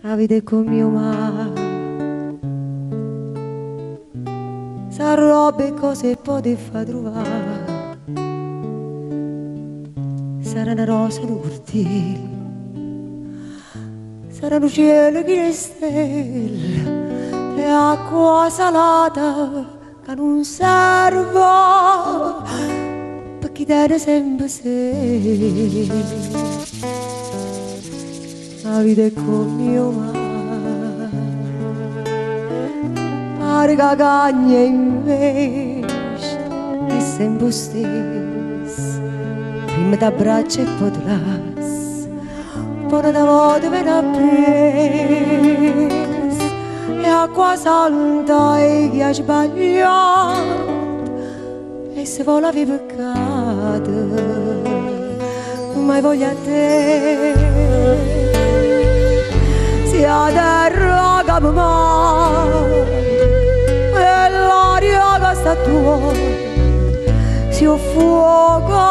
la vita è come mio mare, sa roba e cose potete far trovare, sarà una rosa di cortile, sarà un cielo che stelle e acqua salata che non serve per chi tiene sempre sé. La vita è come mio mare, pare che cagna invece è sempre stessa, prima t'abbraccia e poi ti lascia, poi da volta viene a presa e acqua santa e chi ha sbagliato e se vuole avere peccato non mai voglio a te. Sia terra che mi mare e l'aria che sta tua, sia fuoco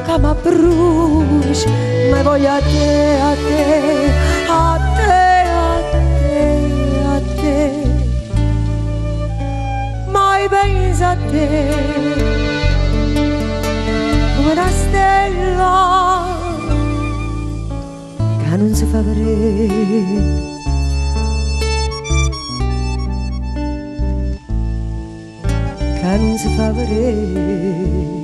che mi brucia, ma voglio a te, a te, a te, a te, a te, mai penso a te come una stella che non si fa vedere, che non si fa vedere.